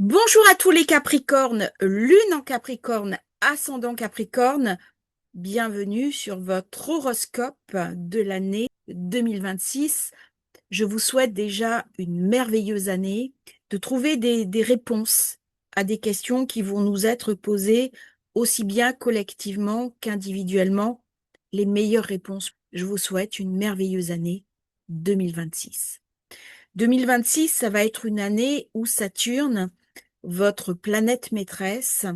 Bonjour à tous les Capricornes, lune en Capricorne, ascendant Capricorne, bienvenue sur votre horoscope de l'année 2026. Je vous souhaite déjà une merveilleuse année, de trouver des réponses à des questions qui vont nous être posées aussi bien collectivement qu'individuellement, les meilleures réponses. Je vous souhaite une merveilleuse année 2026. 2026, ça va être une année où Saturne, votre planète maîtresse,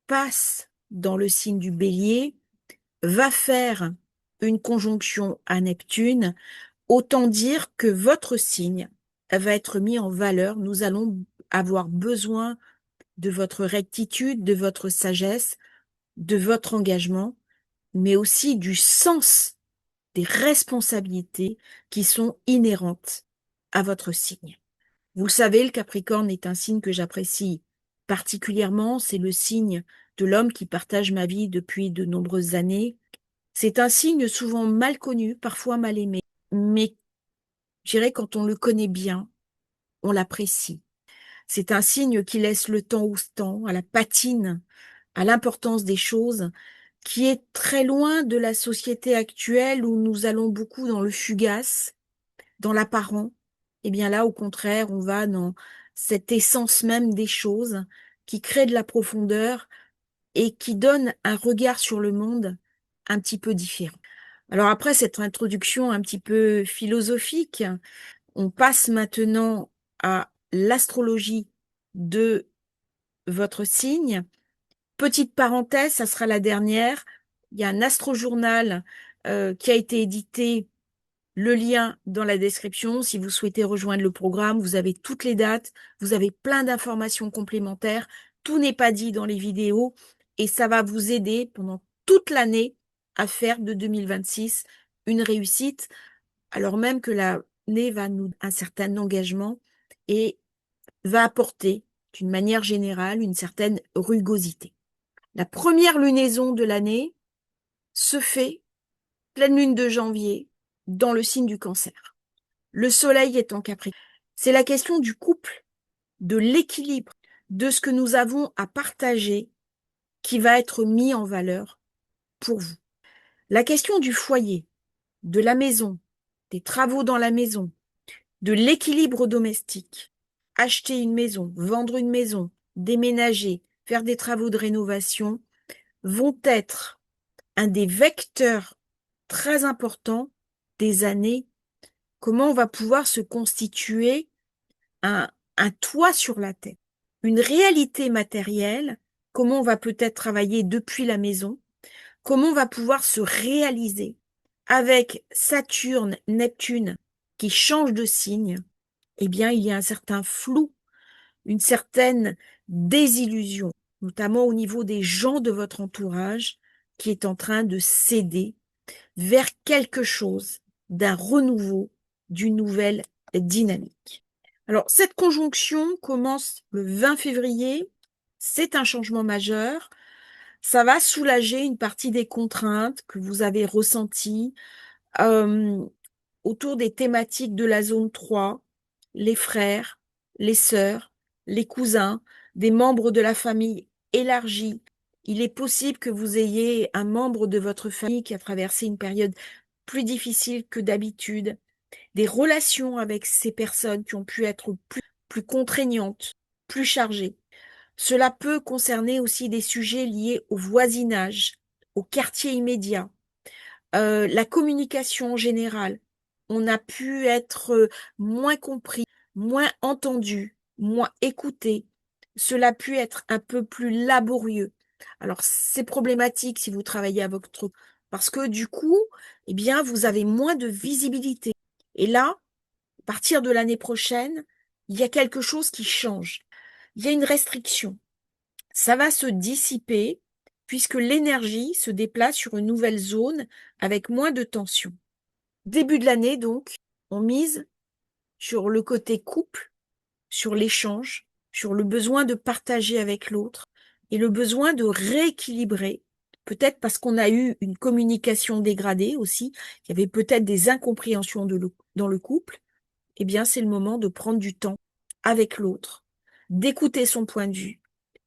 passe dans le signe du Bélier, va faire une conjonction à Neptune. Autant dire que votre signe va être mis en valeur. Nous allons avoir besoin de votre rectitude, de votre sagesse, de votre engagement, mais aussi du sens des responsabilités qui sont inhérentes à votre signe. Vous le savez, le Capricorne est un signe que j'apprécie particulièrement. C'est le signe de l'homme qui partage ma vie depuis de nombreuses années. C'est un signe souvent mal connu, parfois mal aimé, mais je dirais quand on le connaît bien, on l'apprécie. C'est un signe qui laisse le temps au temps, à la patine, à l'importance des choses, qui est très loin de la société actuelle où nous allons beaucoup dans le fugace, dans l'apparent. Eh bien là, au contraire, on va dans cette essence même des choses qui crée de la profondeur et qui donne un regard sur le monde un petit peu différent. Alors après cette introduction un petit peu philosophique, on passe maintenant à l'astrologie de votre signe. Petite parenthèse, ça sera la dernière. Il y a un astrojournal qui a été édité, le lien dans la description. Si vous souhaitez rejoindre le programme, vous avez toutes les dates, vous avez plein d'informations complémentaires. Tout n'est pas dit dans les vidéos et ça va vous aider pendant toute l'année à faire de 2026 une réussite, alors même que l'année va nous un certain engagement et va apporter d'une manière générale une certaine rugosité. La première lunaison de l'année se fait pleine lune de janvier dans le signe du Cancer. Le soleil est en Capricorne. C'est la question du couple, de l'équilibre, de ce que nous avons à partager qui va être mis en valeur pour vous. La question du foyer, de la maison, des travaux dans la maison, de l'équilibre domestique, acheter une maison, vendre une maison, déménager, faire des travaux de rénovation, vont être un des vecteurs très importants des années. Comment on va pouvoir se constituer un, un toit sur la tête, une réalité matérielle, comment on va peut-être travailler depuis la maison, comment on va pouvoir se réaliser avec Saturne, Neptune qui change de signe. Eh bien, il y a un certain flou, une certaine désillusion, notamment au niveau des gens de votre entourage qui est en train de céder vers quelque chose d'un renouveau, d'une nouvelle dynamique. Alors, cette conjonction commence le 20 février. C'est un changement majeur. Ça va soulager une partie des contraintes que vous avez ressenties euh, autour des thématiques de la zone 3, les frères, les sœurs, les cousins, des membres de la famille élargie. Il est possible que vous ayez un membre de votre famille qui a traversé une période plus difficile que d'habitude, des relations avec ces personnes qui ont pu être plus contraignantes, plus chargées. Cela peut concerner aussi des sujets liés au voisinage, au quartier immédiat, la communication en général. On a pu être moins compris, moins entendu, moins écouté. Cela a pu être un peu plus laborieux. Alors, c'est problématique si vous travaillez à votre... Parce que du coup, eh bien, vous avez moins de visibilité. Et là, à partir de l'année prochaine, il y a quelque chose qui change. Il y a une restriction. Ça va se dissiper puisque l'énergie se déplace sur une nouvelle zone avec moins de tension. Début de l'année, donc, on mise sur le côté couple, sur l'échange, sur le besoin de partager avec l'autre et le besoin de rééquilibrer, peut-être parce qu'on a eu une communication dégradée aussi, il y avait peut-être des incompréhensions dans le couple. Eh bien, c'est le moment de prendre du temps avec l'autre, d'écouter son point de vue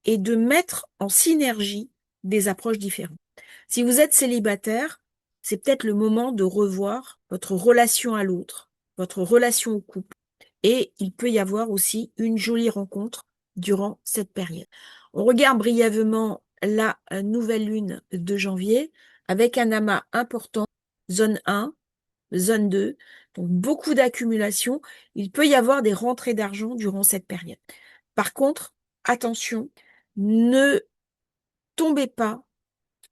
et de mettre en synergie des approches différentes. Si vous êtes célibataire, c'est peut-être le moment de revoir votre relation à l'autre, votre relation au couple. Et il peut y avoir aussi une jolie rencontre durant cette période. On regarde brièvement la nouvelle lune de janvier avec un amas important, zone 1, zone 2, donc beaucoup d'accumulation. Il peut y avoir des rentrées d'argent durant cette période. Par contre, attention, ne tombez pas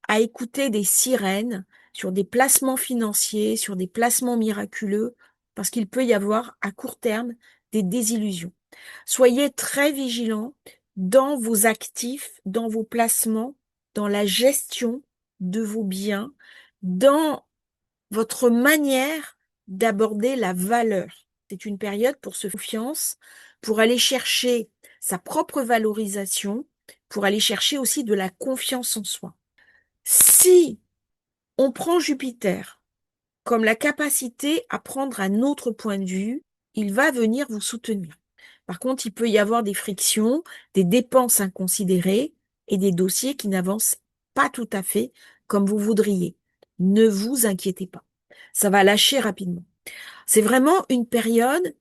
à écouter des sirènes sur des placements financiers, sur des placements miraculeux, parce qu'il peut y avoir à court terme des désillusions. Soyez très vigilants dans vos actifs, dans vos placements, dans la gestion de vos biens, dans votre manière d'aborder la valeur. C'est une période pour se faire confiance, pour aller chercher sa propre valorisation, pour aller chercher aussi de la confiance en soi. Si on prend Jupiter comme la capacité à prendre un autre point de vue, il va venir vous soutenir. Par contre, il peut y avoir des frictions, des dépenses inconsidérées et des dossiers qui n'avancent pas tout à fait comme vous voudriez. Ne vous inquiétez pas. Ça va lâcher rapidement. C'est vraiment une période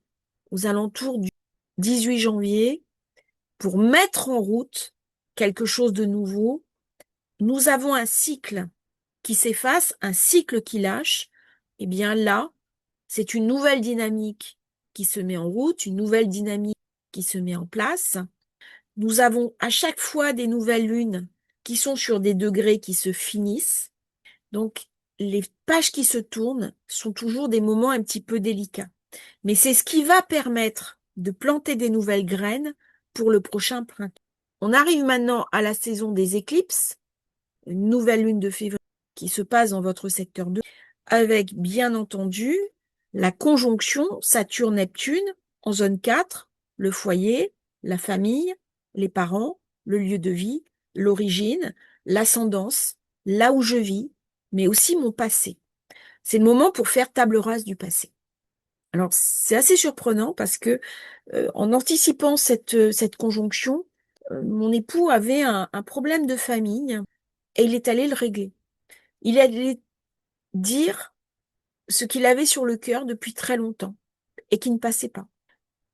aux alentours du 18 janvier pour mettre en route quelque chose de nouveau. Nous avons un cycle qui s'efface, un cycle qui lâche. Eh bien là, c'est une nouvelle dynamique qui se met en route, une nouvelle dynamique qui se met en place. Nous avons à chaque fois des nouvelles lunes qui sont sur des degrés qui se finissent. Donc, les pages qui se tournent sont toujours des moments un petit peu délicats. Mais c'est ce qui va permettre de planter des nouvelles graines pour le prochain printemps. On arrive maintenant à la saison des éclipses, une nouvelle lune de février qui se passe dans votre secteur 2, avec bien entendu la conjonction Saturne-Neptune en zone 4, le foyer, la famille, les parents, le lieu de vie, l'origine, l'ascendance, là où je vis, mais aussi mon passé. C'est le moment pour faire table rase du passé. Alors, c'est assez surprenant parce que en anticipant cette conjonction, mon époux avait un problème de famille et il est allé le régler. Il est allé dire ce qu'il avait sur le cœur depuis très longtemps et qui ne passait pas.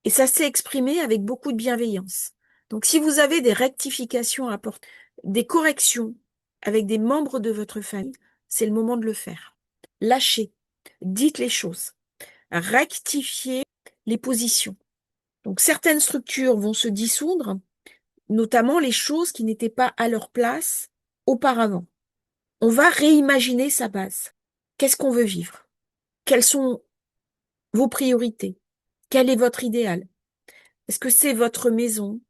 Et ça s'est exprimé avec beaucoup de bienveillance. Donc, si vous avez des rectifications à apporter, des corrections avec des membres de votre famille, c'est le moment de le faire. Lâchez, dites les choses, rectifiez les positions. Donc, certaines structures vont se dissoudre, notamment les choses qui n'étaient pas à leur place auparavant. On va réimaginer sa base. Qu'est-ce qu'on veut vivre? Quelles sont vos priorités? Quel est votre idéal? Est-ce que c'est votre maison?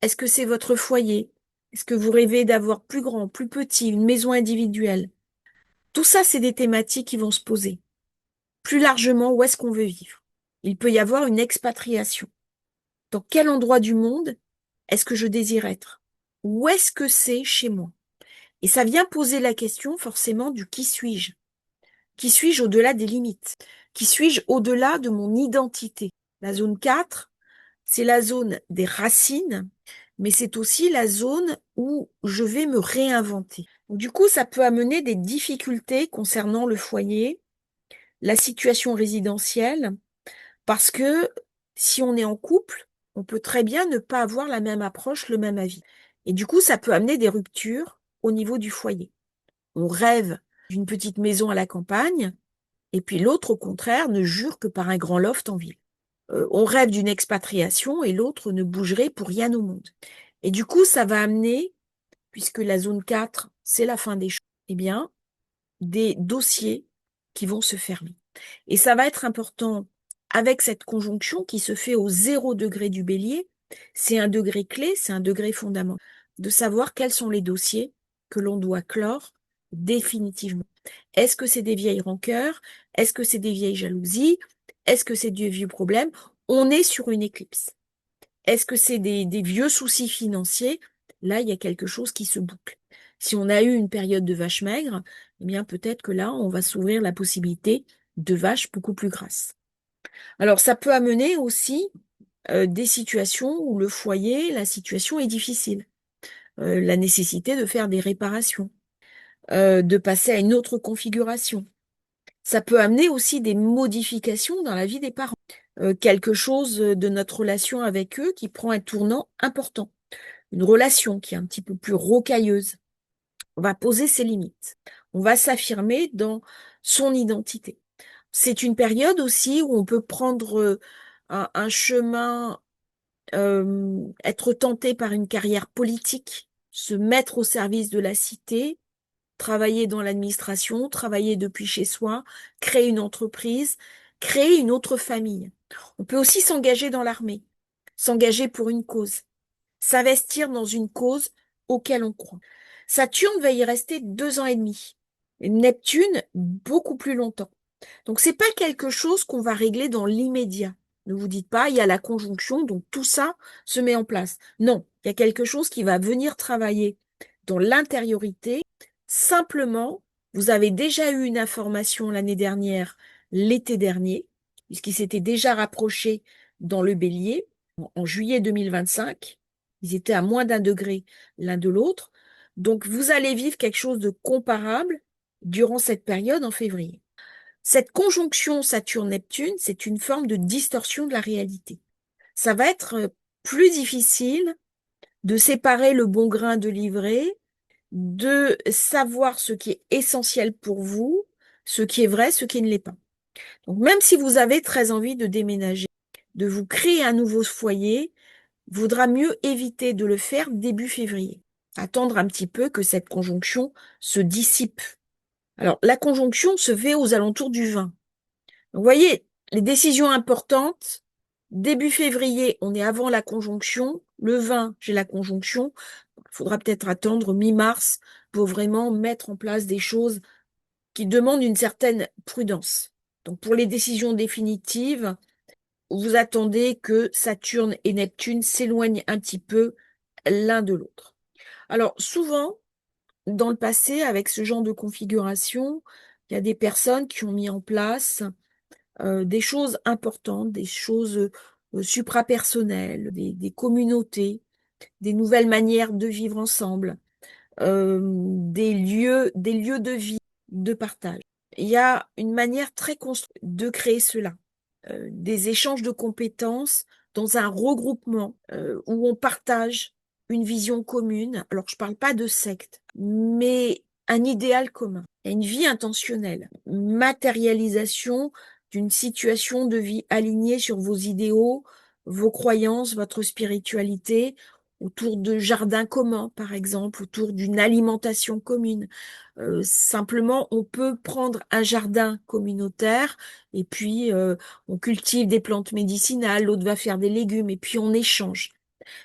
Est-ce que c'est votre foyer? Est-ce que vous rêvez d'avoir plus grand, plus petit, une maison individuelle? Tout ça, c'est des thématiques qui vont se poser. Plus largement, où est-ce qu'on veut vivre? Il peut y avoir une expatriation. Dans quel endroit du monde est-ce que je désire être? Où est-ce que c'est chez moi? Et ça vient poser la question forcément du qui suis-je? Qui suis-je au-delà des limites? Qui suis-je au-delà de mon identité? La zone 4, c'est la zone des racines, mais c'est aussi la zone où je vais me réinventer. Donc, du coup, ça peut amener des difficultés concernant le foyer, la situation résidentielle, parce que si on est en couple, on peut très bien ne pas avoir la même approche, le même avis. Et du coup, ça peut amener des ruptures au niveau du foyer. On rêve d'une petite maison à la campagne, et puis l'autre, au contraire, ne jure que par un grand loft en ville. On rêve d'une expatriation et l'autre ne bougerait pour rien au monde. Et du coup, ça va amener, puisque la zone 4, c'est la fin des choses, eh bien, des dossiers qui vont se fermer. Et ça va être important avec cette conjonction qui se fait au 0 degré du bélier. C'est un degré clé, c'est un degré fondamental, de savoir quels sont les dossiers que l'on doit clore définitivement. Est-ce que c'est des vieilles rancœurs? Est-ce que c'est des vieilles jalousies? Est-ce que c'est des vieux problèmes? On est sur une éclipse. Est-ce que c'est des vieux soucis financiers? Là, il y a quelque chose qui se boucle. Si on a eu une période de vache maigre, eh bien peut-être que là, on va s'ouvrir la possibilité de vaches beaucoup plus grasses. Alors, ça peut amener aussi des situations où le foyer, la situation est difficile. La nécessité de faire des réparations, de passer à une autre configuration. Ça peut amener aussi des modifications dans la vie des parents. Quelque chose de notre relation avec eux qui prend un tournant important. Une relation qui est un petit peu plus rocailleuse. On va poser ses limites. On va s'affirmer dans son identité. C'est une période aussi où on peut prendre un chemin, être tenté par une carrière politique, se mettre au service de la cité, travailler dans l'administration, travailler depuis chez soi, créer une entreprise, créer une autre famille. On peut aussi s'engager dans l'armée, s'engager pour une cause, s'investir dans une cause auquel on croit. Saturne va y rester 2 ans et demi. Et Neptune, beaucoup plus longtemps. Donc, c'est pas quelque chose qu'on va régler dans l'immédiat. Ne vous dites pas, il y a la conjonction, donc tout ça se met en place. Non, il y a quelque chose qui va venir travailler dans l'intériorité. Simplement, vous avez déjà eu une information l'année dernière, l'été dernier, puisqu'il s'était déjà rapproché dans le Bélier, en juillet 2025. Ils étaient à moins d'1 degré l'un de l'autre. Donc, vous allez vivre quelque chose de comparable durant cette période en février. Cette conjonction Saturne-Neptune, c'est une forme de distorsion de la réalité. Ça va être plus difficile de séparer le bon grain de l'ivraie, de savoir ce qui est essentiel pour vous, ce qui est vrai, ce qui ne l'est pas. Donc même si vous avez très envie de déménager, de vous créer un nouveau foyer, il vaudra mieux éviter de le faire début février. Attendre un petit peu que cette conjonction se dissipe. Alors la conjonction se fait aux alentours du 20. Vous voyez, les décisions importantes, début février, on est avant la conjonction. Le 20, j'ai la conjonction. Il faudra peut-être attendre mi-mars pour vraiment mettre en place des choses qui demandent une certaine prudence. Donc pour les décisions définitives, vous attendez que Saturne et Neptune s'éloignent un petit peu l'un de l'autre. Alors souvent, dans le passé, avec ce genre de configuration, il y a des personnes qui ont mis en place des choses importantes, des choses suprapersonnelles, des communautés, des nouvelles manières de vivre ensemble, des lieux de vie, de partage. Il y a une manière très construite de créer cela, des échanges de compétences dans un regroupement où on partage une vision commune. Alors, je ne parle pas de secte, mais un idéal commun, une vie intentionnelle, matérialisation d'une situation de vie alignée sur vos idéaux, vos croyances, votre spiritualité, autour de jardins communs, par exemple, autour d'une alimentation commune. Simplement, on peut prendre un jardin communautaire et puis on cultive des plantes médicinales, l'autre va faire des légumes et puis on échange.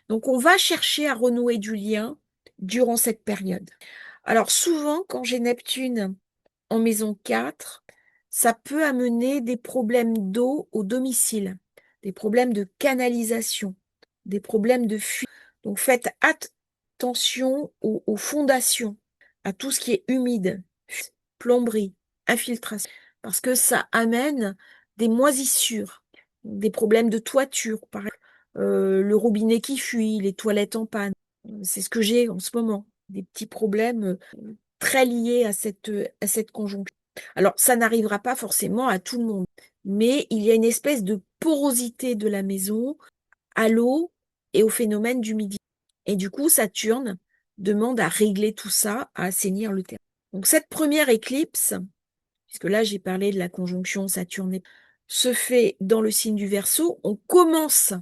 Donc, on va chercher à renouer du lien durant cette période. Alors, souvent, quand j'ai Neptune en maison 4, ça peut amener des problèmes d'eau au domicile, des problèmes de canalisation, des problèmes de fuite. Donc faites attention aux fondations, à tout ce qui est humide, plomberie, infiltration, parce que ça amène des moisissures, des problèmes de toiture, par exemple, le robinet qui fuit, les toilettes en panne. C'est ce que j'ai en ce moment, des petits problèmes très liés à cette conjonction. Alors, ça n'arrivera pas forcément à tout le monde, mais il y a une espèce de porosité de la maison à l'eau et au phénomène d'humidité. Et du coup, Saturne demande à régler tout ça, à assainir le terrain. Donc, cette première éclipse, puisque là, j'ai parlé de la conjonction Saturne, se fait dans le signe du Verseau. On commence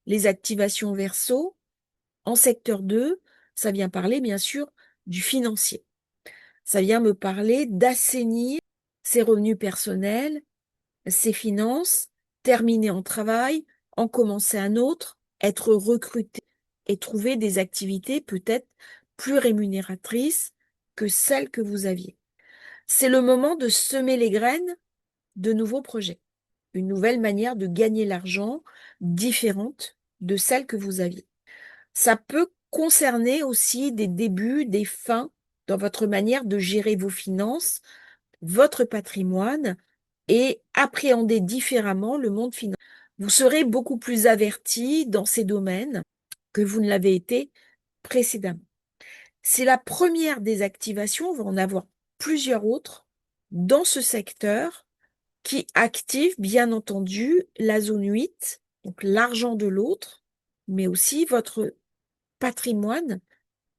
les activations Verseau en secteur 2. Ça vient parler, bien sûr, du financier. Ça vient me parler d'assainir ses revenus personnels, ses finances, terminer en travail, en commencer un autre, être recruté et trouver des activités peut-être plus rémunératrices que celles que vous aviez. C'est le moment de semer les graines de nouveaux projets, une nouvelle manière de gagner l'argent différente de celle que vous aviez. Ça peut concerner aussi des débuts, des fins dans votre manière de gérer vos finances, votre patrimoine et appréhender différemment le monde financier. Vous serez beaucoup plus averti dans ces domaines que vous ne l'avez été précédemment. C'est la première des activations, on va en avoir plusieurs autres dans ce secteur qui active bien entendu la zone 8, donc l'argent de l'autre, mais aussi votre patrimoine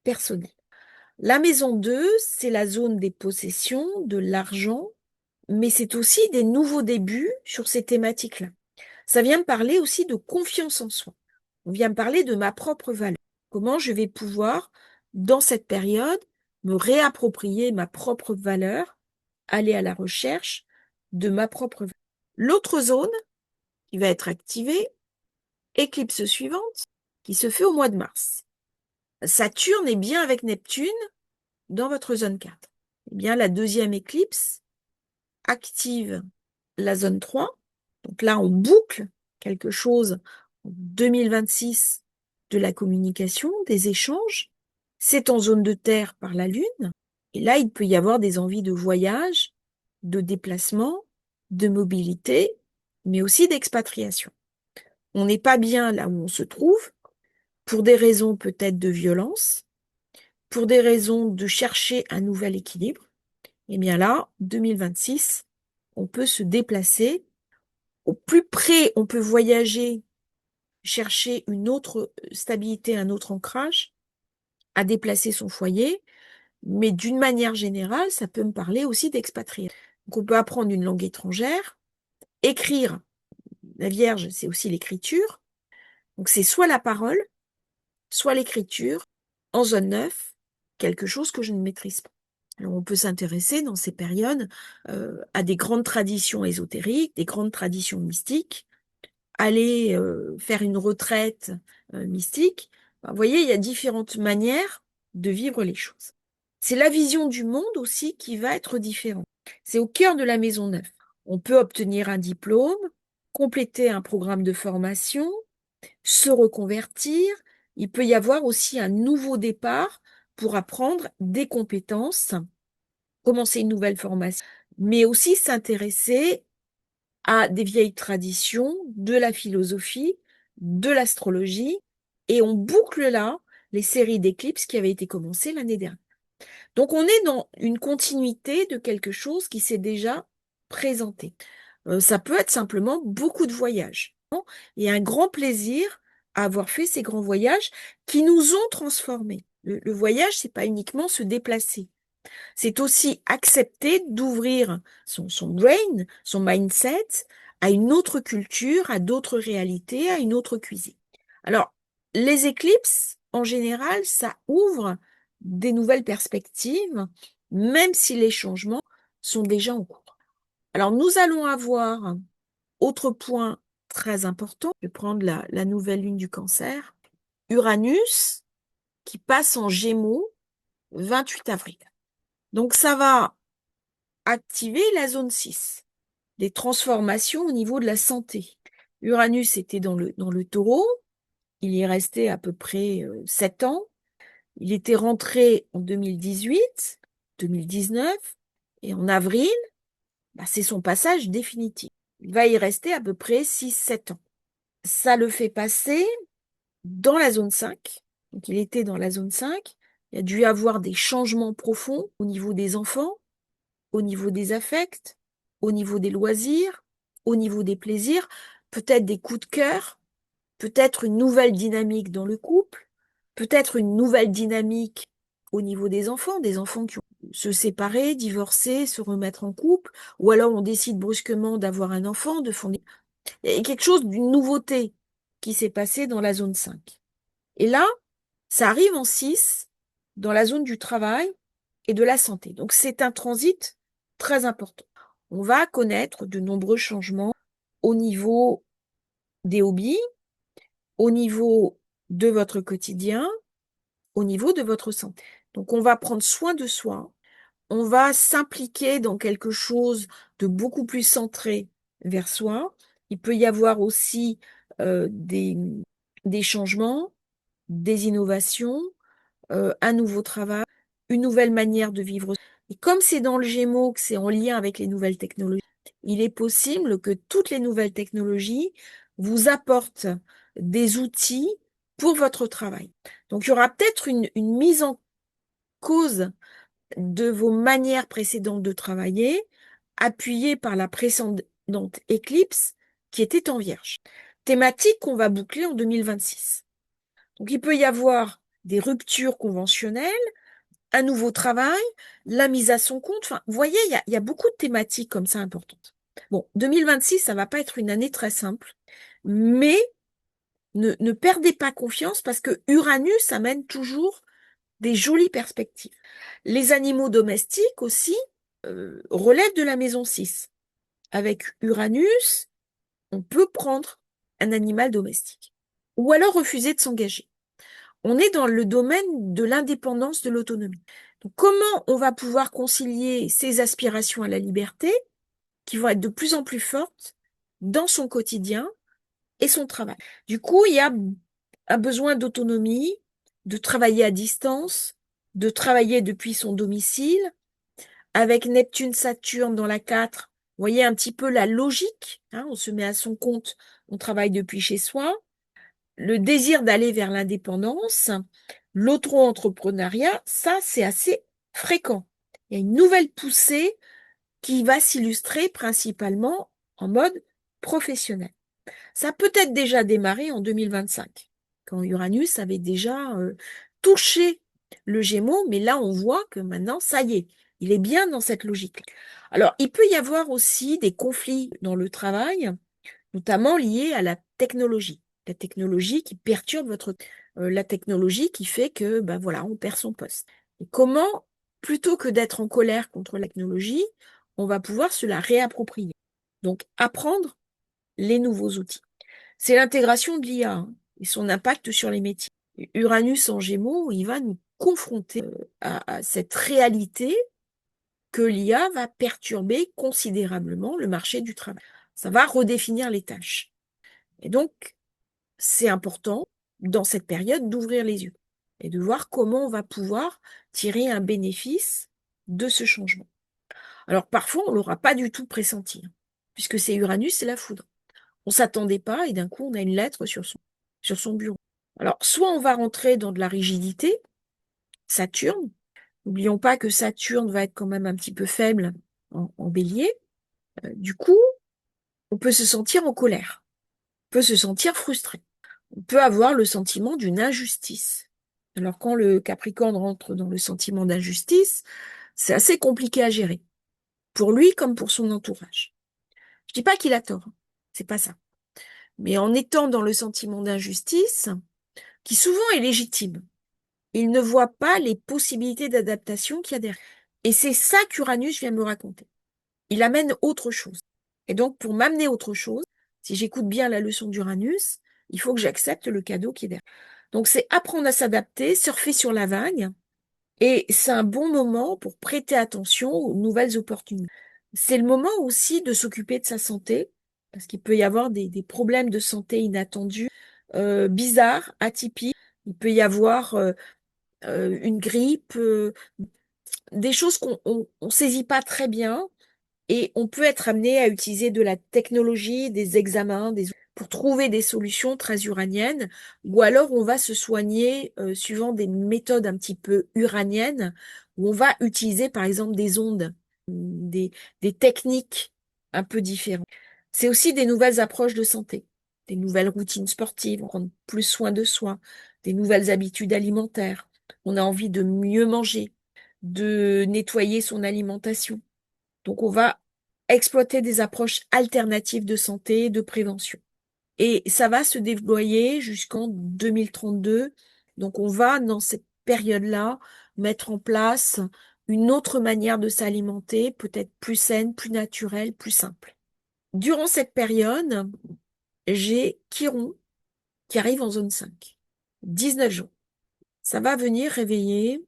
personnel. La maison 2, c'est la zone des possessions, de l'argent, mais c'est aussi des nouveaux débuts sur ces thématiques-là. Ça vient me parler aussi de confiance en soi. On vient me parler de ma propre valeur. Comment je vais pouvoir, dans cette période, me réapproprier ma propre valeur, aller à la recherche de ma propre valeur. L'autre zone qui va être activée, éclipse suivante, qui se fait au mois de mars. Saturne est bien avec Neptune dans votre zone 4. Eh bien, la deuxième éclipse active la zone 3. Donc là, on boucle quelque chose en 2026 de la communication, des échanges. C'est en zone de terre par la Lune. Et là, il peut y avoir des envies de voyage, de déplacement, de mobilité, mais aussi d'expatriation. On n'est pas bien là où on se trouve, pour des raisons peut-être de violence, pour des raisons de chercher un nouvel équilibre. Et bien là, 2026, on peut se déplacer. Au plus près, on peut voyager, chercher une autre stabilité, un autre ancrage, à déplacer son foyer. Mais d'une manière générale, ça peut me parler aussi d'expatriation. Donc on peut apprendre une langue étrangère, écrire. La Vierge, c'est aussi l'écriture. Donc c'est soit la parole, soit l'écriture, en zone 9, quelque chose que je ne maîtrise pas. Alors on peut s'intéresser dans ces périodes à des grandes traditions ésotériques, des grandes traditions mystiques, aller faire une retraite mystique. Vous voyez, il y a différentes manières de vivre les choses. C'est la vision du monde aussi qui va être différente. C'est au cœur de la maison 9. On peut obtenir un diplôme, compléter un programme de formation, se reconvertir. Il peut y avoir aussi un nouveau départ pour apprendre des compétences, commencer une nouvelle formation, mais aussi s'intéresser à des vieilles traditions, de la philosophie, de l'astrologie, et on boucle là les séries d'éclipses qui avaient été commencées l'année dernière. Donc on est dans une continuité de quelque chose qui s'est déjà présenté. Ça peut être simplement beaucoup de voyages et un grand plaisir à avoir fait ces grands voyages qui nous ont transformés. Le voyage, c'est pas uniquement se déplacer. C'est aussi accepter d'ouvrir son brain, son mindset à une autre culture, à d'autres réalités, à une autre cuisine. Alors, les éclipses, en général, ça ouvre des nouvelles perspectives, même si les changements sont déjà en cours. Alors, nous allons avoir, autre point très important, je vais prendre la nouvelle lune du Cancer, Uranus, qui passe en Gémeaux 28 avril. Donc, ça va activer la zone 6, des transformations au niveau de la santé. Uranus était dans le Taureau, il y est resté à peu près 7 ans. Il était rentré en 2018, 2019, et en avril, c'est son passage définitif. Il va y rester à peu près 6-7 ans. Ça le fait passer dans la zone 5. Donc il était dans la zone 5. Il y a dû y avoir des changements profonds au niveau des enfants, au niveau des affects, au niveau des loisirs, au niveau des plaisirs, peut-être des coups de cœur, peut-être une nouvelle dynamique dans le couple, peut-être une nouvelle dynamique au niveau des enfants qui ont se séparer, divorcer, se remettre en couple, ou alors on décide brusquement d'avoir un enfant, de fonder. Il y a quelque chose d'une nouveauté qui s'est passé dans la zone 5. Et là, ça arrive en 6, dans la zone du travail et de la santé. Donc c'est un transit très important. On va connaître de nombreux changements au niveau des hobbies, au niveau de votre quotidien, au niveau de votre santé. Donc on va prendre soin de soi, on va s'impliquer dans quelque chose de beaucoup plus centré vers soi. Il peut y avoir aussi des changements, des innovations, un nouveau travail, une nouvelle manière de vivre. Et comme c'est dans le Gémeaux, que c'est en lien avec les nouvelles technologies, il est possible que toutes les nouvelles technologies vous apporte des outils pour votre travail. Donc, il y aura peut-être une mise en cause de vos manières précédentes de travailler, appuyée par la précédente éclipse qui était en Vierge. Thématique qu'on va boucler en 2026. Donc, il peut y avoir des ruptures conventionnelles, un nouveau travail, la mise à son compte. Enfin, vous voyez, il y a beaucoup de thématiques comme ça importantes. Bon, 2026, ça va pas être une année très simple, mais ne perdez pas confiance parce que Uranus amène toujours des jolies perspectives. Les animaux domestiques aussi relèvent de la maison 6. Avec Uranus, on peut prendre un animal domestique ou alors refuser de s'engager. On est dans le domaine de l'indépendance, de l'autonomie. Donc, comment on va pouvoir concilier ces aspirations à la liberté, qui vont être de plus en plus fortes dans son quotidien et son travail? Du coup, il y a un besoin d'autonomie, de travailler à distance, de travailler depuis son domicile. Avec Neptune-Saturne dans la 4, vous voyez un petit peu la logique, hein, on se met à son compte, on travaille depuis chez soi. Le désir d'aller vers l'indépendance, l'auto-entrepreneuriat, ça, c'est assez fréquent. Il y a une nouvelle poussée qui va s'illustrer principalement en mode professionnel. Ça a peut-être déjà démarré en 2025, quand Uranus avait déjà touché le Gémeaux, mais là, on voit que maintenant, ça y est, il est bien dans cette logique. Alors, il peut y avoir aussi des conflits dans le travail, notamment liés à la technologie. La technologie qui perturbe la technologie qui fait que, ben voilà, on perd son poste. Et comment, plutôt que d'être en colère contre la technologie, on va pouvoir se la réapproprier. Donc, apprendre les nouveaux outils. C'est l'intégration de l'IA et son impact sur les métiers. Uranus en Gémeaux, il va nous confronter à cette réalité que l'IA va perturber considérablement le marché du travail. Ça va redéfinir les tâches. Et donc, c'est important, dans cette période, d'ouvrir les yeux et de voir comment on va pouvoir tirer un bénéfice de ce changement. Alors, parfois, on ne l'aura pas du tout pressenti, puisque c'est Uranus, c'est la foudre. On ne s'attendait pas et d'un coup, on a une lettre sur son bureau. Alors, soit on va rentrer dans de la rigidité, Saturne. N'oublions pas que Saturne va être quand même un petit peu faible en bélier. Du coup, on peut se sentir en colère, on peut se sentir frustré. On peut avoir le sentiment d'une injustice. Alors, quand le Capricorne rentre dans le sentiment d'injustice, c'est assez compliqué à gérer, pour lui comme pour son entourage. Je dis pas qu'il a tort, c'est pas ça. Mais en étant dans le sentiment d'injustice, qui souvent est légitime, il ne voit pas les possibilités d'adaptation qu'il y a derrière. Et c'est ça qu'Uranus vient me raconter. Il amène autre chose. Et donc, pour m'amener autre chose, si j'écoute bien la leçon d'Uranus, il faut que j'accepte le cadeau qui est derrière. Donc, c'est apprendre à s'adapter, surfer sur la vague. Et c'est un bon moment pour prêter attention aux nouvelles opportunités. C'est le moment aussi de s'occuper de sa santé, parce qu'il peut y avoir des problèmes de santé inattendus, bizarres, atypiques. Il peut y avoir une grippe, des choses qu'on on saisit pas très bien et on peut être amené à utiliser de la technologie, des examens, pour trouver des solutions très uraniennes, ou alors on va se soigner suivant des méthodes un petit peu uraniennes, où on va utiliser par exemple des ondes, des techniques un peu différentes. C'est aussi des nouvelles approches de santé, des nouvelles routines sportives, on prend plus soin de soi, des nouvelles habitudes alimentaires. On a envie de mieux manger, de nettoyer son alimentation. Donc, on va exploiter des approches alternatives de santé et de prévention. Et ça va se déployer jusqu'en 2032. Donc, on va, dans cette période-là, mettre en place une autre manière de s'alimenter, peut-être plus saine, plus naturelle, plus simple. Durant cette période, j'ai Chiron qui arrive en zone 5. 19 jours. Ça va venir réveiller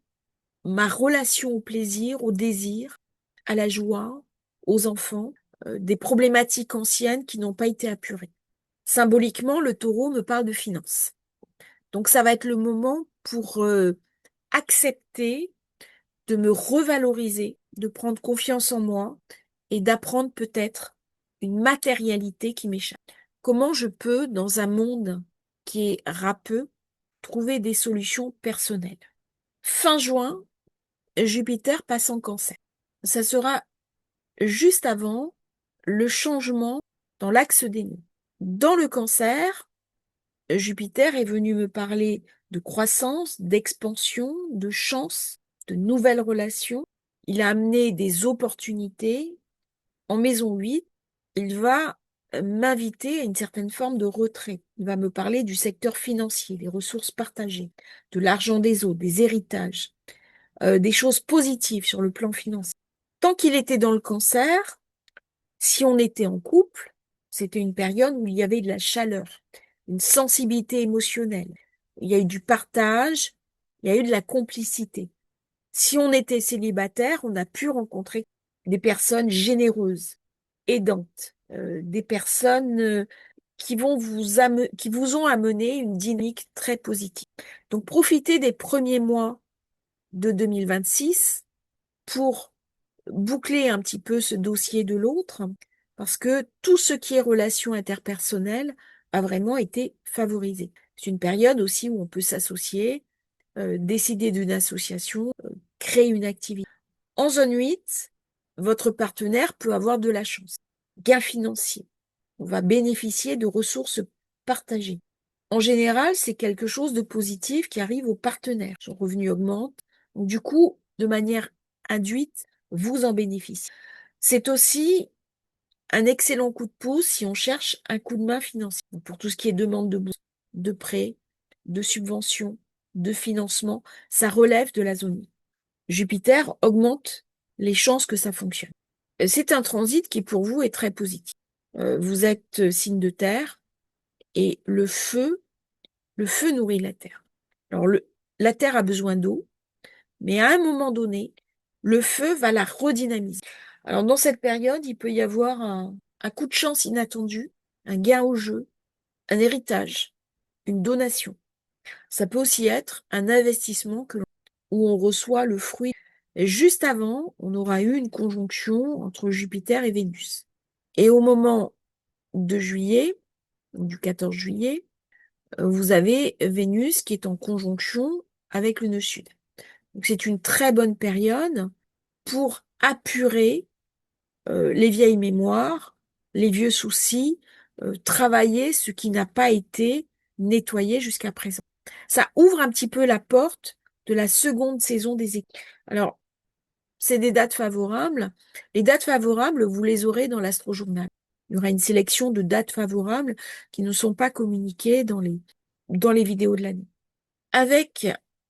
ma relation au plaisir, au désir, à la joie, aux enfants, des problématiques anciennes qui n'ont pas été apurées. Symboliquement, le taureau me parle de finances. Donc ça va être le moment pour accepter de me revaloriser, de prendre confiance en moi et d'apprendre peut-être une matérialité qui m'échappe. Comment je peux, dans un monde qui est râpeux, trouver des solutions personnelles? Fin juin, Jupiter passe en Cancer. Ça sera juste avant le changement dans l'axe des nœuds. Dans le Cancer, Jupiter est venu me parler de croissance, d'expansion, de chance, de nouvelles relations. Il a amené des opportunités. En maison 8, il va m'inviter à une certaine forme de retrait. Il va me parler du secteur financier, des ressources partagées, de l'argent des autres, des héritages, des choses positives sur le plan financier. Tant qu'il était dans le Cancer, si on était en couple, c'était une période où il y avait de la chaleur, une sensibilité émotionnelle. Il y a eu du partage, il y a eu de la complicité. Si on était célibataire, on a pu rencontrer des personnes généreuses, aidantes, des personnes qui vous ont amené une dynamique très positive. Donc, profitez des premiers mois de 2026 pour boucler un petit peu ce dossier de l'autre, parce que tout ce qui est relations interpersonnelles a vraiment été favorisé. C'est une période aussi où on peut s'associer, décider d'une association, créer une activité. En zone 8, votre partenaire peut avoir de la chance. Gain financier. On va bénéficier de ressources partagées. En général, c'est quelque chose de positif qui arrive au partenaire. Son revenu augmente. Donc, du coup, de manière induite, vous en bénéficiez. C'est aussi un excellent coup de pouce si on cherche un coup de main financier. Donc, pour tout ce qui est demande de bourse, de prêt, de subvention, de financement, ça relève de la zone 8. Jupiter augmente les chances que ça fonctionne. C'est un transit qui pour vous est très positif. Vous êtes signe de terre et le feu nourrit la terre. Alors la terre a besoin d'eau, mais à un moment donné, le feu va la redynamiser. Alors dans cette période, il peut y avoir un coup de chance inattendu, un gain au jeu, un héritage, une donation. Ça peut aussi être un investissement où on reçoit le fruit. Et juste avant, on aura eu une conjonction entre Jupiter et Vénus. Et au moment de juillet, du 14 juillet, vous avez Vénus qui est en conjonction avec le nœud sud. Donc c'est une très bonne période pour apurer les vieilles mémoires, les vieux soucis, travailler ce qui n'a pas été nettoyé jusqu'à présent. Ça ouvre un petit peu la porte de la seconde saison des équipes. Alors, c'est des dates favorables. Les dates favorables, vous les aurez dans l'astrojournal. Il y aura une sélection de dates favorables qui ne sont pas communiquées dans les vidéos de l'année. Avec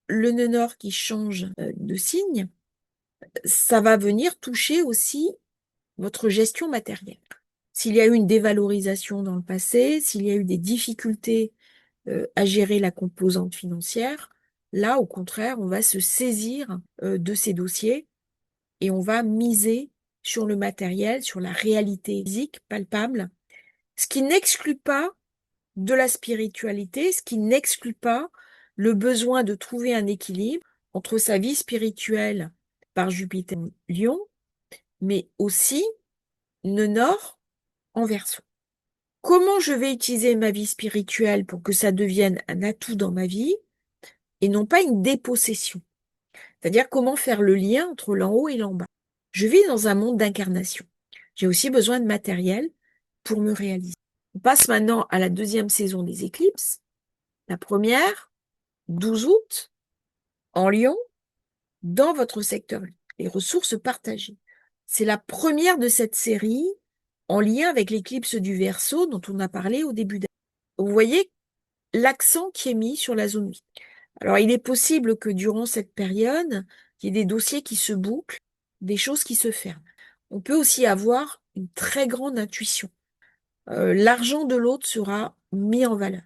le nœud nord qui change de signe, ça va venir toucher aussi votre gestion matérielle. S'il y a eu une dévalorisation dans le passé, s'il y a eu des difficultés à gérer la composante financière, là, au contraire, on va se saisir de ces dossiers et on va miser sur le matériel, sur la réalité physique palpable, ce qui n'exclut pas de la spiritualité, ce qui n'exclut pas le besoin de trouver un équilibre entre sa vie spirituelle par Jupiter Lion, mais aussi nœud nord en Verseau. Comment je vais utiliser ma vie spirituelle pour que ça devienne un atout dans ma vie et non pas une dépossession? C'est-à-dire comment faire le lien entre l'en haut et l'en bas. Je vis dans un monde d'incarnation. J'ai aussi besoin de matériel pour me réaliser. On passe maintenant à la deuxième saison des éclipses. La première, 12 août, en Lion, dans votre secteur, les ressources partagées. C'est la première de cette série en lien avec l'éclipse du Verseau dont on a parlé au début d'année. Vous voyez l'accent qui est mis sur la zone 8. Alors, il est possible que durant cette période, il y ait des dossiers qui se bouclent, des choses qui se ferment. On peut aussi avoir une très grande intuition. L'argent de l'autre sera mis en valeur.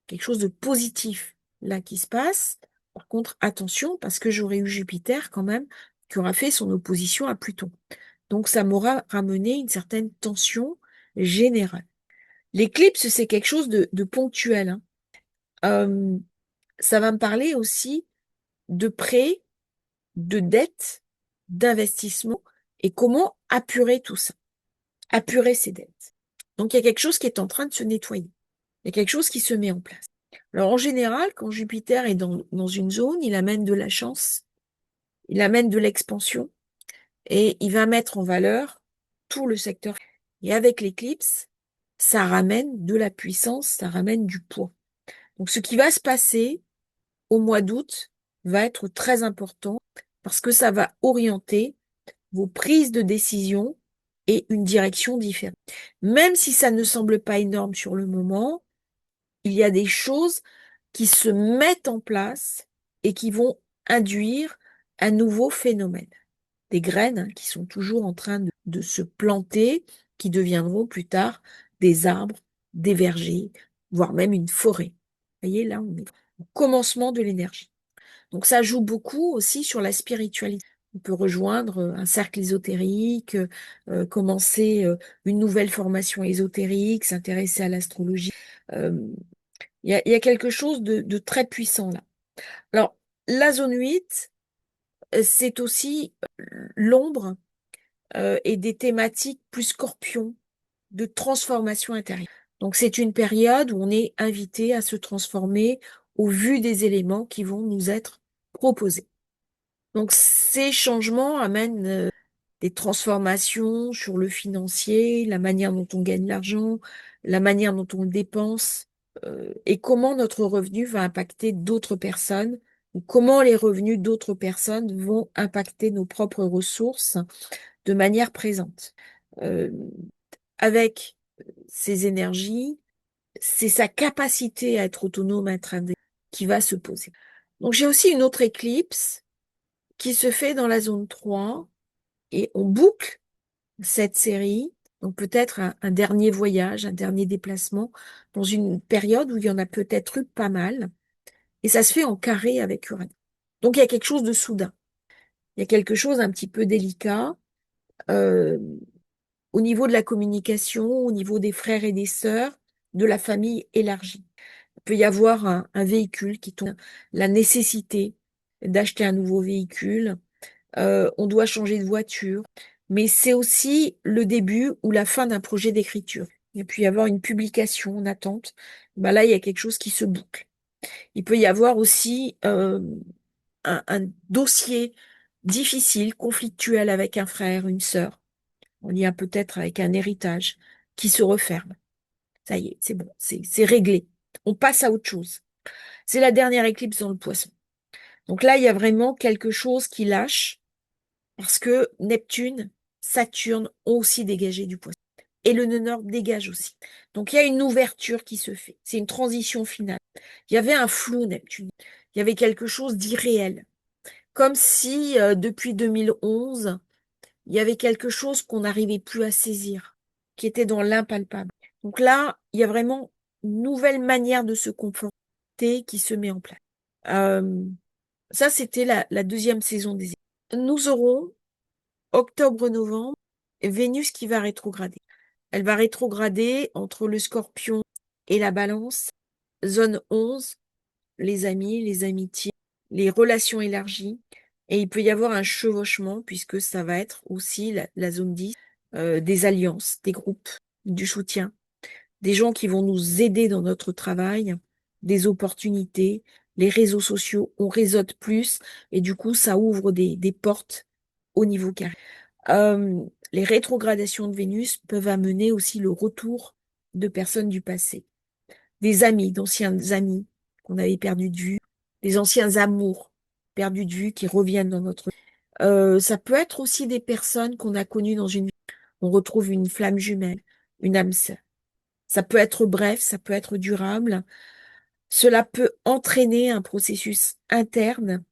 Quelque chose de positif là qui se passe. Par contre, attention, parce que j'aurais eu Jupiter quand même, qui aura fait son opposition à Pluton. Donc, ça m'aura ramené une certaine tension générale. L'éclipse, c'est quelque chose de ponctuel, hein. Ça va me parler aussi de prêts, de dettes, d'investissement et comment apurer tout ça, apurer ces dettes. Donc, il y a quelque chose qui est en train de se nettoyer. Il y a quelque chose qui se met en place. Alors, en général, quand Jupiter est dans une zone, il amène de la chance, il amène de l'expansion et il va mettre en valeur tout le secteur. Et avec l'éclipse, ça ramène de la puissance, ça ramène du poids. Donc, ce qui va se passer au mois d'août va être très important parce que ça va orienter vos prises de décision et une direction différente. Même si ça ne semble pas énorme sur le moment, il y a des choses qui se mettent en place et qui vont induire un nouveau phénomène. Des graines qui sont toujours en train de se planter, qui deviendront plus tard des arbres, des vergers, voire même une forêt. Vous voyez, là, on est au commencement de l'énergie. Donc ça joue beaucoup aussi sur la spiritualité. On peut rejoindre un cercle ésotérique, commencer une nouvelle formation ésotérique, s'intéresser à l'astrologie. Euh, il y a quelque chose de très puissant là. Alors, la zone 8, c'est aussi l'ombre et des thématiques plus scorpions, de transformation intérieure. Donc, c'est une période où on est invité à se transformer au vu des éléments qui vont nous être proposés. Donc, ces changements amènent des transformations sur le financier, la manière dont on gagne l'argent, la manière dont on le dépense, et comment notre revenu va impacter d'autres personnes, ou comment les revenus d'autres personnes vont impacter nos propres ressources de manière présente. Euh, avec ces énergies, c'est sa capacité à être autonome, à être indépendant qui va se poser. Donc j'ai aussi une autre éclipse qui se fait dans la zone 3 et on boucle cette série, donc peut-être un dernier voyage, un dernier déplacement dans une période où il y en a peut-être eu pas mal et ça se fait en carré avec Uranus. Donc il y a quelque chose de soudain, il y a quelque chose un petit peu délicat euh, au niveau de la communication, au niveau des frères et des sœurs, de la famille élargie. Il peut y avoir un véhicule qui tombe, la nécessité d'acheter un nouveau véhicule, on doit changer de voiture, mais c'est aussi le début ou la fin d'un projet d'écriture. Il peut y avoir une publication en attente. Ben là, il y a quelque chose qui se boucle. Il peut y avoir aussi un dossier difficile, conflictuel avec un frère, une sœur. On y a peut-être avec un héritage qui se referme. Ça y est, c'est bon, c'est réglé. On passe à autre chose. C'est la dernière éclipse dans le Poisson. Donc là, il y a vraiment quelque chose qui lâche parce que Neptune, Saturne ont aussi dégagé du Poisson. Et le nœud nord dégage aussi. Donc il y a une ouverture qui se fait. C'est une transition finale. Il y avait un flou Neptune. Il y avait quelque chose d'irréel. Comme si depuis 2011, il y avait quelque chose qu'on n'arrivait plus à saisir, qui était dans l'impalpable. Donc là, il y a vraiment une nouvelle manière de se comporter qui se met en place. Euh, Ça, c'était la deuxième saison des élections. Nous aurons octobre-novembre, Vénus qui va rétrograder. Elle va rétrograder entre le Scorpion et la Balance, zone 11, les amis, les amitiés, les relations élargies. Et il peut y avoir un chevauchement puisque ça va être aussi la zone 10, des alliances, des groupes, du soutien, des gens qui vont nous aider dans notre travail, des opportunités. Les réseaux sociaux, on réseaute plus et du coup, ça ouvre des portes au niveau carré. Euh, les rétrogradations de Vénus peuvent amener aussi le retour de personnes du passé, des amis, d'anciens amis qu'on avait perdus de vue, des anciens amours perdus de vue qui reviennent dans notre vie. Ça peut être aussi des personnes qu'on a connues dans une vie. On retrouve une flamme jumelle, une âme sœur. Ça peut être bref, ça peut être durable. Cela peut entraîner un processus interne,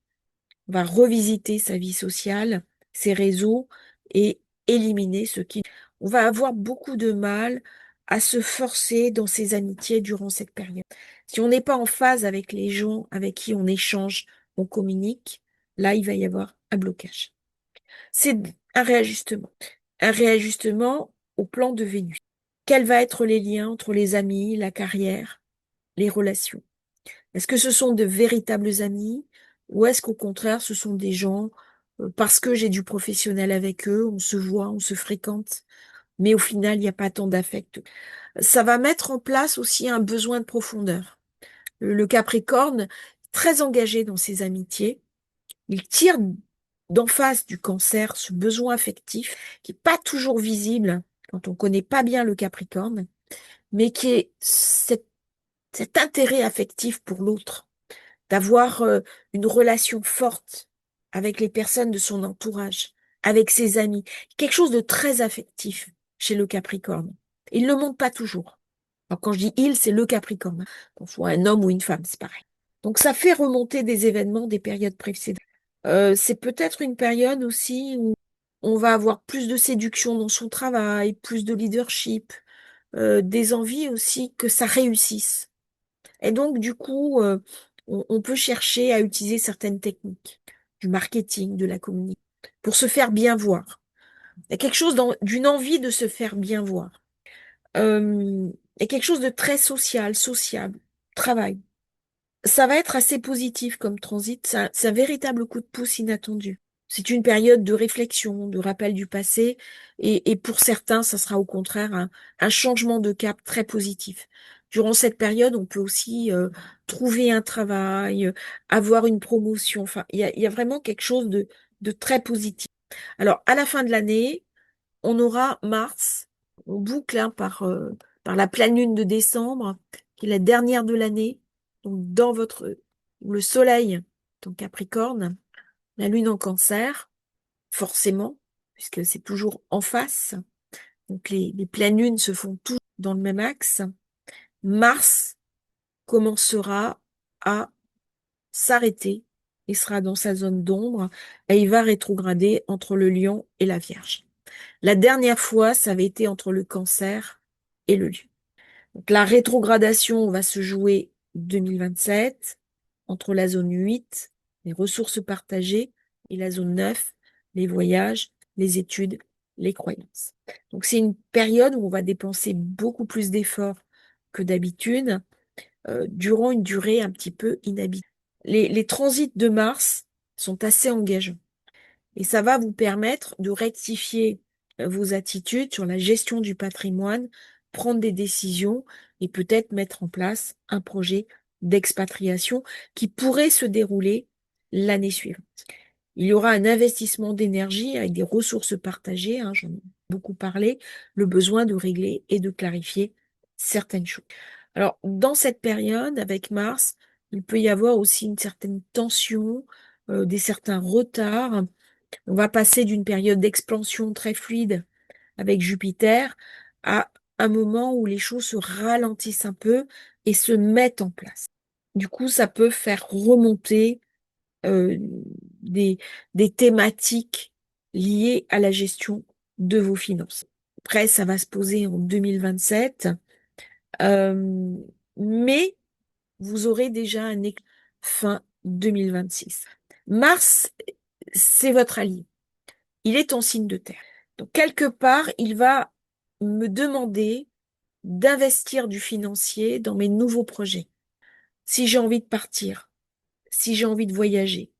on va revisiter sa vie sociale, ses réseaux et éliminer ce qui... On va avoir beaucoup de mal à se forcer dans ses amitiés durant cette période. Si on n'est pas en phase avec les gens avec qui on échange, on communique, là, il va y avoir un blocage. C'est un réajustement au plan de Vénus. Quels vont être les liens entre les amis, la carrière, les relations? Est-ce que ce sont de véritables amis ou est-ce qu'au contraire, ce sont des gens, parce que j'ai du professionnel avec eux, on se voit, on se fréquente, mais au final, il n'y a pas tant d'affect. Ça va mettre en place aussi un besoin de profondeur. Le Capricorne, très engagé dans ses amitiés, il tire d'en face du Cancer ce besoin affectif qui n'est pas toujours visible quand on connaît pas bien le Capricorne, mais qui est cet intérêt affectif pour l'autre, d'avoir une relation forte avec les personnes de son entourage, avec ses amis, quelque chose de très affectif chez le Capricorne. Il ne le montre pas toujours. Alors, quand je dis il, c'est le Capricorne, hein. Qu'on soit un homme ou une femme, c'est pareil. Donc ça fait remonter des événements des périodes précédentes. C'est peut-être une période aussi où on va avoir plus de séduction dans son travail, plus de leadership, des envies aussi que ça réussisse. Et donc, du coup, on peut chercher à utiliser certaines techniques du marketing, de la communication, pour se faire bien voir. Il y a quelque chose d'une envie de se faire bien voir. Et quelque chose de très social, sociable, travail. Ça va être assez positif comme transit. C'est un véritable coup de pouce inattendu. C'est une période de réflexion, de rappel du passé, et pour certains, ça sera au contraire un changement de cap très positif. Durant cette période, on peut aussi trouver un travail, avoir une promotion. Enfin, il y a vraiment quelque chose de très positif. Alors, à la fin de l'année, on aura Mars, on boucle hein, par la pleine lune de décembre, qui est la dernière de l'année. Donc, le Soleil, donc Capricorne, la Lune en Cancer, forcément, puisque c'est toujours en face. Donc, les pleines lunes se font toutes dans le même axe. Mars commencera à s'arrêter. Il sera dans sa zone d'ombre et il va rétrograder entre le Lion et la Vierge. La dernière fois, ça avait été entre le Cancer et le Lion. Donc, la rétrogradation va se jouer 2027 entre la zone 8, les ressources partagées, et la zone 9, les voyages, les études, les croyances. Donc, c'est une période où on va dépenser beaucoup plus d'efforts que d'habitude, durant une durée un petit peu inhabituelle. Les transits de Mars sont assez engageants. Et ça va vous permettre de rectifier vos attitudes sur la gestion du patrimoine, prendre des décisions et peut-être mettre en place un projet d'expatriation qui pourrait se dérouler l'année suivante. Il y aura un investissement d'énergie avec des ressources partagées, hein, j'en ai beaucoup parlé, le besoin de régler et de clarifier certaines choses. Alors, dans cette période, avec Mars, il peut y avoir aussi une certaine tension, des certains retards. On va passer d'une période d'expansion très fluide avec Jupiter à un moment où les choses se ralentissent un peu et se mettent en place. Du coup, ça peut faire remonter euh, des, des thématiques liées à la gestion de vos finances. Après, ça va se poser en 2027, euh, mais vous aurez déjà un fin 2026. Mars, c'est votre allié. Il est en signe de terre. Donc, quelque part, il va me demander d'investir du financier dans mes nouveaux projets. Si j'ai envie de partir, si j'ai envie de voyager,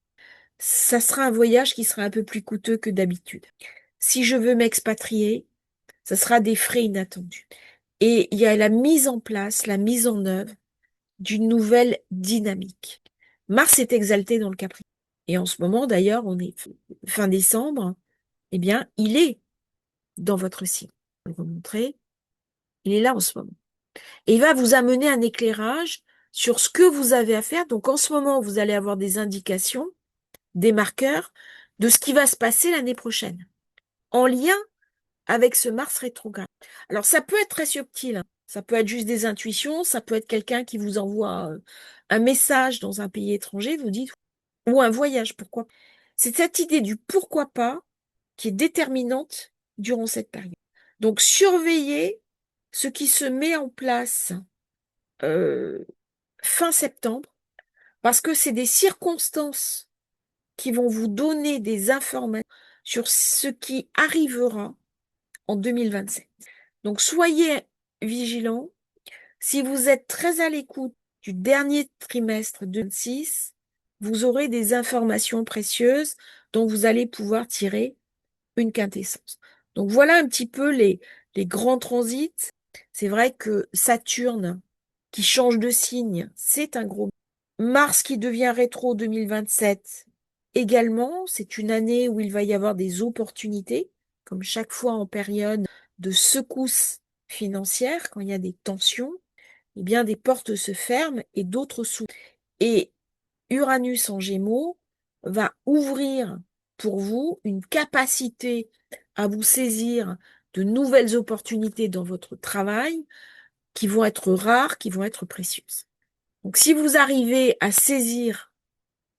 ça sera un voyage qui sera un peu plus coûteux que d'habitude. Si je veux m'expatrier, ça sera des frais inattendus. Et il y a la mise en place, la mise en œuvre d'une nouvelle dynamique. Mars est exalté dans le Capricorne. Et en ce moment, d'ailleurs, on est fin décembre, eh bien, il est dans votre signe. Je vais vous montrer. Il est là en ce moment. Et il va vous amener un éclairage sur ce que vous avez à faire. Donc, en ce moment, vous allez avoir des indications, des marqueurs de ce qui va se passer l'année prochaine, en lien avec ce Mars rétrograde. Alors, ça peut être très subtil, hein. Ça peut être juste des intuitions, ça peut être quelqu'un qui vous envoie un message dans un pays étranger, vous dites, ou un voyage, pourquoi pas. C'est cette idée du pourquoi pas qui est déterminante durant cette période. Donc, surveillez ce qui se met en place euh, fin septembre, parce que c'est des circonstances qui vont vous donner des informations sur ce qui arrivera en 2027. Donc, soyez vigilants. Si vous êtes très à l'écoute du dernier trimestre 2026, vous aurez des informations précieuses dont vous allez pouvoir tirer une quintessence. Donc voilà un petit peu les grands transits. C'est vrai que Saturne qui change de signe, c'est un gros. Mars qui devient rétro 2027 également, c'est une année où il va y avoir des opportunités, comme chaque fois en période de secousse financière, quand il y a des tensions, eh bien des portes se ferment et d'autres s'ouvrent. Et Uranus en Gémeaux va ouvrir pour vous une capacité à vous saisir de nouvelles opportunités dans votre travail qui vont être rares, qui vont être précieuses. Donc si vous arrivez à saisir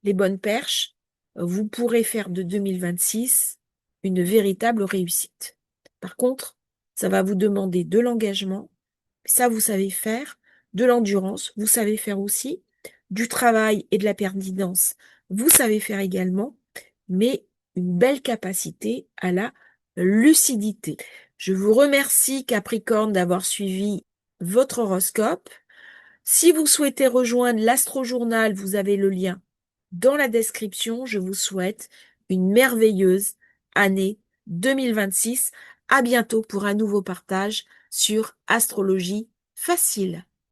les bonnes perches, vous pourrez faire de 2026 une véritable réussite. Par contre, ça va vous demander de l'engagement, ça vous savez faire, de l'endurance, vous savez faire aussi, du travail et de la pertinence, vous savez faire également, mais une belle capacité à la lucidité. Je vous remercie Capricorne d'avoir suivi votre horoscope. Si vous souhaitez rejoindre l'Astro-Journal, vous avez le lien dans la description. Je vous souhaite une merveilleuse année 2026. À bientôt pour un nouveau partage sur Astrologie facile.